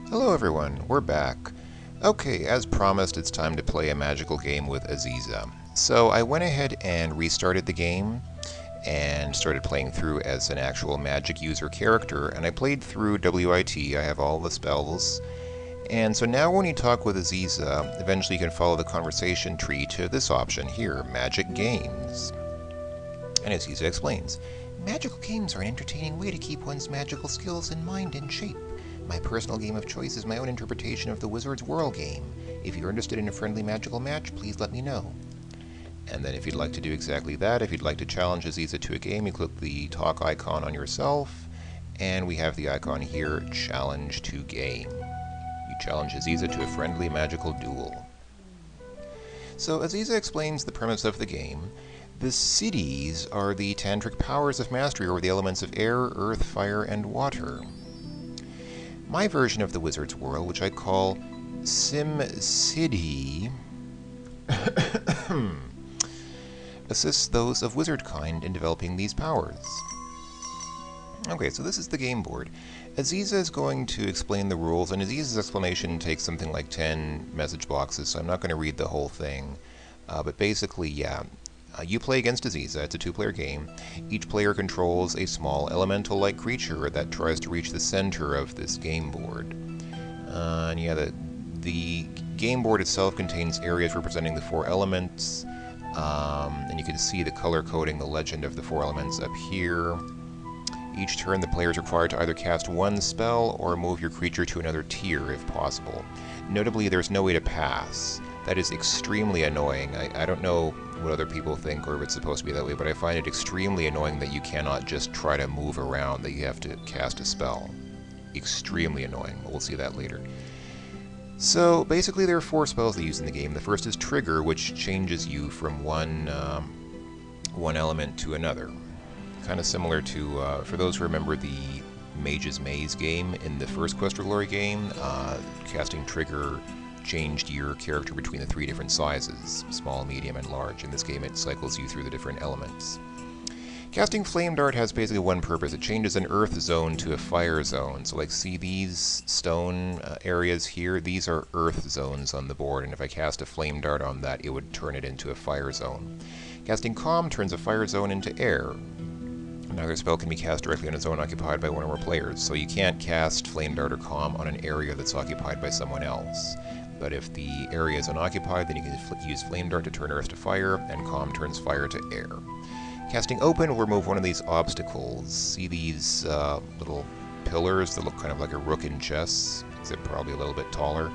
Hello everyone, we're back. Okay, as promised, it's time to play a magical game with Aziza. So I went ahead and restarted the game and started playing through as an actual magic user character, and I played through WIT. I have all the spells. And so now when you talk with Aziza, eventually you can follow the conversation tree to this option here, Magic Games. And Aziza explains, magical games are an entertaining way to keep one's magical skills in mind and shape. My personal game of choice is my own interpretation of the Wizard's Whirl game. If you're interested in a friendly magical match, please let me know. And then if you'd like to do exactly that, if you'd like to challenge Aziza to a game, you click the talk icon on yourself, and we have the icon here, Challenge to Game. You challenge Aziza to a friendly magical duel. So Aziza explains the premise of the game. The Siddhis are the tantric powers of mastery over the elements of air, earth, fire, and water. My version of the Wizard's Whirl, which I call Siddhi, assists those of wizard kind in developing these powers. Okay, so this is the game board. Aziza is going to explain the rules, and Aziza's explanation takes something like 10 message boxes, so I'm not going to read the whole thing. But basically, yeah. You play against Aziza. It's a two-player game. Each player controls a small elemental-like creature that tries to reach the center of this game board. And yeah, the game board itself contains areas representing the four elements. And you can see the color coding the legend of the four elements up here. Each turn, the player is required to either cast one spell or move your creature to another tier if possible. Notably, there's no way to pass. That is extremely annoying. I don't know what other people think or if it's supposed to be that way, but I find it extremely annoying that you cannot just try to move around, that you have to cast a spell. Extremely annoying, but we'll see that later. So basically there are four spells they use in the game. The first is Trigger, which changes you from one element to another. Kind of similar to, for those who remember the Mage's Maze game in the first Quest for Glory game, casting Trigger changed your character between the three different sizes, small, medium, and large. In this game it cycles you through the different elements. Casting Flame Dart has basically one purpose. It changes an earth zone to a fire zone. So like see these stone areas here, these are earth zones on the board, and if I cast a Flame Dart on that, it would turn it into a fire zone. Casting Calm turns a fire zone into air. Another spell can be cast directly on a zone occupied by one or more players, so you can't cast Flame Dart or Calm on an area that's occupied by someone else. But if the area is unoccupied, then you can use Flame Dart to turn earth to fire, and Calm turns fire to air. Casting Open will remove one of these obstacles. See these little pillars that look kind of like a rook in chess, except probably a little bit taller?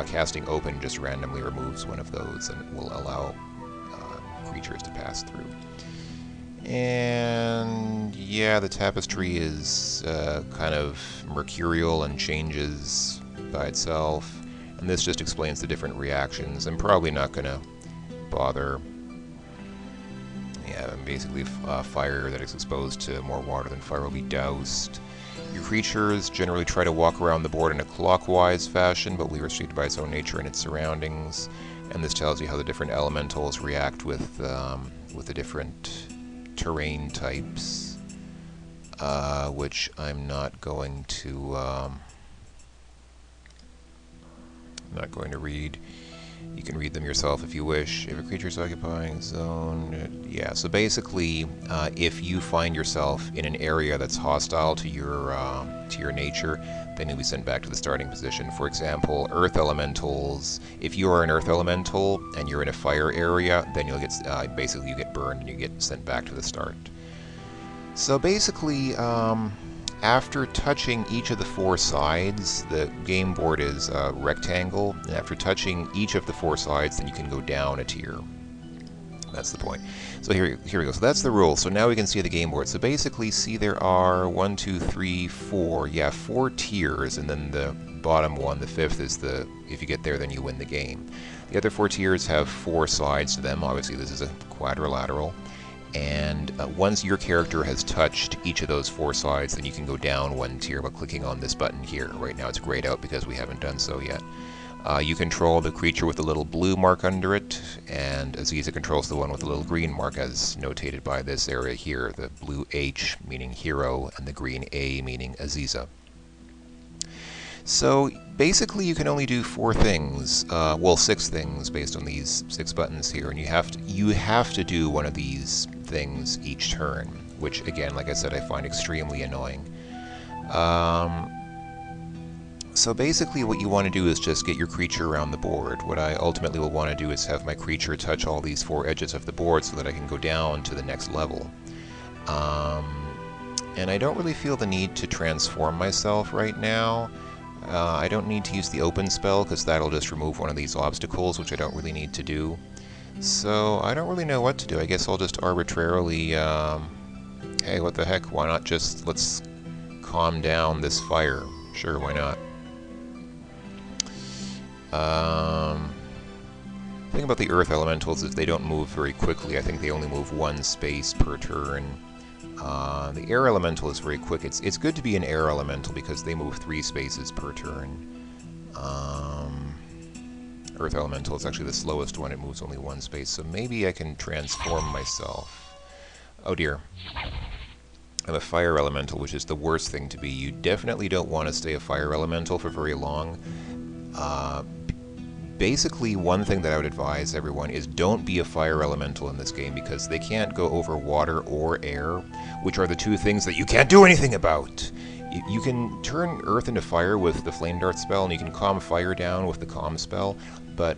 Casting Open just randomly removes one of those and will allow creatures to pass through. And yeah, the tapestry is kind of mercurial and changes by itself. And this just explains the different reactions. I'm probably not going to bother. Yeah, basically fire that is exposed to more water than fire will be doused. Your creatures generally try to walk around the board in a clockwise fashion, but will be restricted by its own nature and its surroundings. And this tells you how the different elementals react with the different terrain types, which I'm not going to read. You can read them yourself if you wish. If a creature is occupying zone, yeah. So basically, if you find yourself in an area that's hostile to your nature, then you'll be sent back to the starting position. For example, earth elementals. If you are an earth elemental and you're in a fire area, then you'll get basically you get burned and you get sent back to the start. So basically, after touching each of the four sides, the game board is a rectangle, and after touching each of the four sides, then you can go down a tier. That's the point. So here we go. So that's the rule. So now we can see the game board. So basically, see there are 1, 2, 3, 4. Yeah, 4 tiers, and then the bottom one, the fifth, is the, if you get there, then you win the game. The other 4 tiers have 4 sides to them. Obviously, this is a quadrilateral. And once your character has touched each of those 4 sides, then you can go down 1 tier by clicking on this button here. Right now it's grayed out because we haven't done so yet. You control the creature with the little blue mark under it, and Aziza controls the one with the little green mark as notated by this area here, the blue H meaning hero and the green A meaning Aziza. So basically you can only do 4 things, well 6 things based on these 6 buttons here, and you have to do one of these things each turn, which again, like I said, I find extremely annoying. So basically what you want to do is just get your creature around the board. What I ultimately will want to do is have my creature touch all these 4 edges of the board so that I can go down to the next level. And I don't really feel the need to transform myself right now. I don't need to use the open spell because that'll just remove one of these obstacles, which I don't really need to do. So I don't really know what to do. I guess I'll just arbitrarily, hey, what the heck, why not just, let's calm down this fire. Sure, why not? The thing about the earth elementals is they don't move very quickly. I think they only move 1 space per turn. The air elemental is very quick. It's good to be an air elemental because they move 3 spaces per turn. Earth elemental is actually the slowest one. It moves only 1 space. So maybe I can transform myself. Oh dear. I'm a fire elemental, which is the worst thing to be. You definitely don't want to stay a fire elemental for very long. Basically, one thing that I would advise everyone is don't be a fire elemental in this game because they can't go over water or air, which are the 2 things that you can't do anything about. You can turn earth into fire with the flame dart spell, and you can calm fire down with the calm spell, but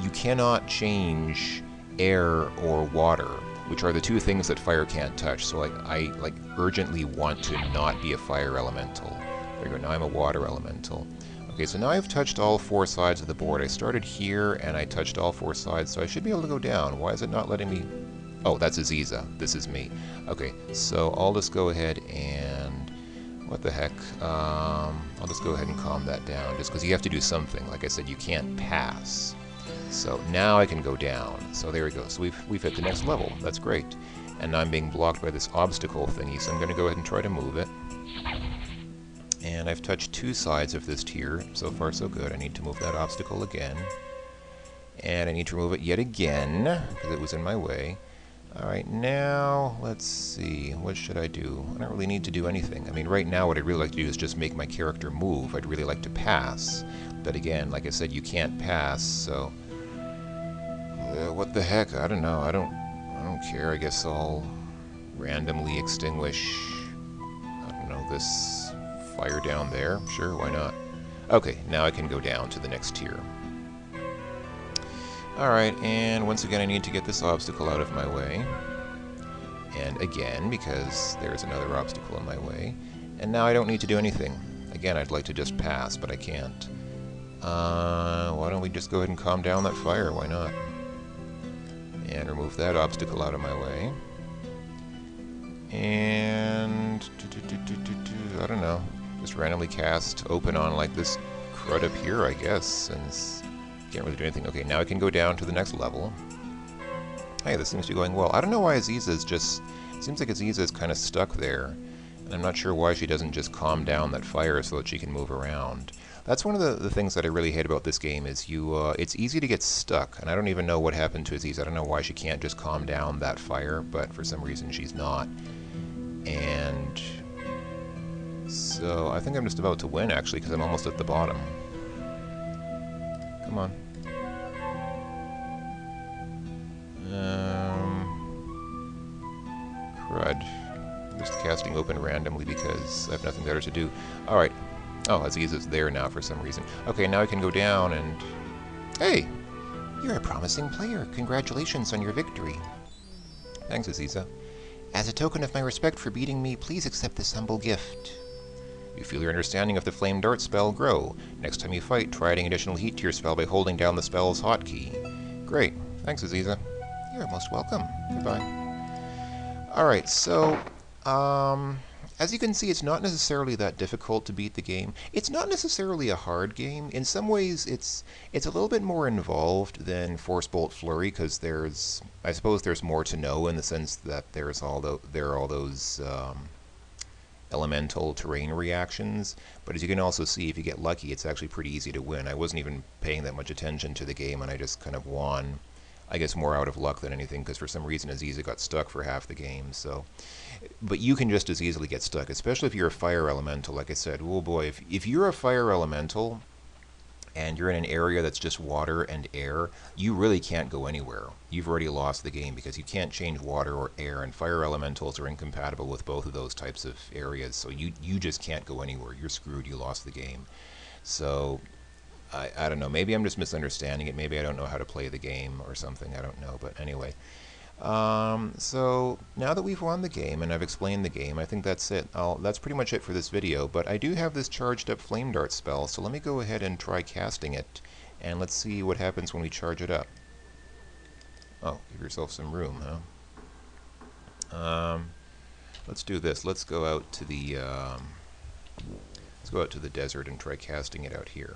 you cannot change air or water, which are the 2 things that fire can't touch. So I urgently want to not be a fire elemental. There you go, now I'm a water elemental. Okay, so now I've touched all 4 sides of the board. I started here and I touched all 4 sides, so I should be able to go down. Why is it not letting me? Oh, that's Aziza. This is me. Okay, so I'll just go ahead and... what the heck? I'll just go ahead and calm that down, just because you have to do something. Like I said, you can't pass. So now I can go down. So there we go. So we've hit the next level. That's great. And now I'm being blocked by this obstacle thingy, so I'm going to go ahead and try to move it. And I've touched 2 sides of this tier. So far, so good. I need to move that obstacle again. And I need to remove it yet again, because it was in my way. Alright, now, let's see. What should I do? I don't really need to do anything. I mean, right now, what I'd really like to do is just make my character move. I'd really like to pass. But again, like I said, you can't pass, so... what the heck? I don't know. I don't care. I guess I'll randomly extinguish... I don't know, this... fire down there? Sure, why not? Okay, now I can go down to the next tier. Alright, and once again I need to get this obstacle out of my way. And again, because there's another obstacle in my way. And now I don't need to do anything. Again, I'd like to just pass, but I can't. Why don't we just go ahead and calm down that fire? Why not? And remove that obstacle out of my way. And... I don't know. Just randomly cast open on like this crud up here, I guess, since can't really do anything. Okay, now I can go down to the next level. Hey, this seems to be going well. I don't know why Aziza's just... it seems like Aziza is kind of stuck there. And I'm not sure why she doesn't just calm down that fire so that she can move around. That's one of the things that I really hate about this game is it's easy to get stuck. And I don't even know what happened to Aziza. I don't know why she can't just calm down that fire, but for some reason she's not. And... so I think I'm just about to win, actually, because I'm almost at the bottom. Come on. Crud. I'm just casting open randomly because I have nothing better to do. Alright. Oh, Aziza's there now for some reason. Okay, now I can go down and... hey! You're a promising player. Congratulations on your victory. Thanks, Aziza. As a token of my respect for beating me, please accept this humble gift. You feel your understanding of the Flame Dart spell grow. Next time you fight, try adding additional heat to your spell by holding down the spell's hotkey. Great. Thanks, Aziza. You're most welcome. Goodbye. Alright, so, as you can see, it's not necessarily that difficult to beat the game. It's not necessarily a hard game. In some ways, it's a little bit more involved than Force Bolt Flurry, because I suppose there's more to know in the sense that there are all those elemental terrain reactions. But as you can also see, if you get lucky, it's actually pretty easy to win. I wasn't even paying that much attention to the game, and I just kind of won. I guess more out of luck than anything, because for some reason Aziza got stuck for half the game. So, but you can just as easily get stuck, especially if you're a fire elemental. Like I said, oh boy, if you're a fire elemental and you're in an area that's just water and air, you really can't go anywhere. You've already lost the game because you can't change water or air, and fire elementals are incompatible with both of those types of areas. So you just can't go anywhere. You're screwed. You lost the game. So I don't know. Maybe I'm just misunderstanding it. Maybe I don't know how to play the game or something. I don't know. But anyway. So now that we've won the game and I've explained the game, I think that's it. That's pretty much it for this video, but I do have this charged up flame dart spell, so let me go ahead and try casting it, and let's see what happens when we charge it up. Oh, give yourself some room, huh? Let's do this. Let's go out to the desert and try casting it out here.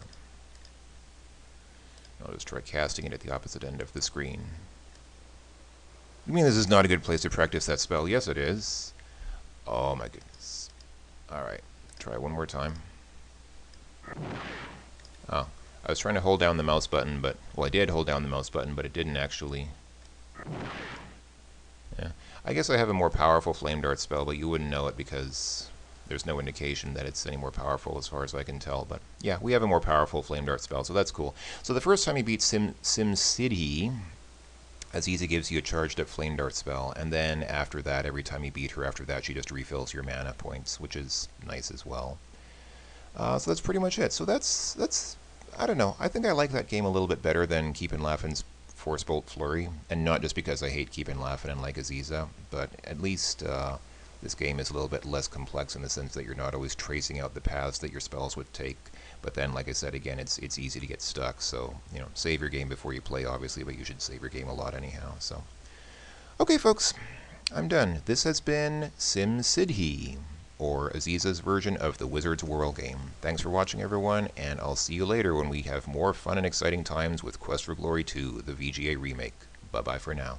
I'll just try casting it at the opposite end of the screen. You mean this is not a good place to practice that spell? Yes, it is. Oh my goodness. Alright, try one more time. Oh, I was trying to hold down the mouse button, but... Well, I did hold down the mouse button, but it didn't actually... Yeah. I guess I have a more powerful flame dart spell, but you wouldn't know it because there's no indication that it's any more powerful as far as I can tell. But yeah, we have a more powerful flame dart spell, so that's cool. So the first time you beat Siddhi, Aziza gives you a charged up flame dart spell, and then after that, every time you beat her after that, she just refills your mana points, which is nice as well. So that's pretty much it. So that's I don't know. I think I like that game a little bit better than Keep and Laughing's Force Bolt Flurry, and not just because I hate Keep and Laughing and like Aziza, but at least this game is a little bit less complex in the sense that you're not always tracing out the paths that your spells would take. But then, like I said, again, it's easy to get stuck. So, you know, save your game before you play, obviously, but you should save your game a lot anyhow. So, okay, folks, I'm done. This has been Siddhi, or Aziza's version of the Wizard's Whirl game. Thanks for watching, everyone, and I'll see you later when we have more fun and exciting times with Quest for Glory 2, the VGA remake. Bye-bye for now.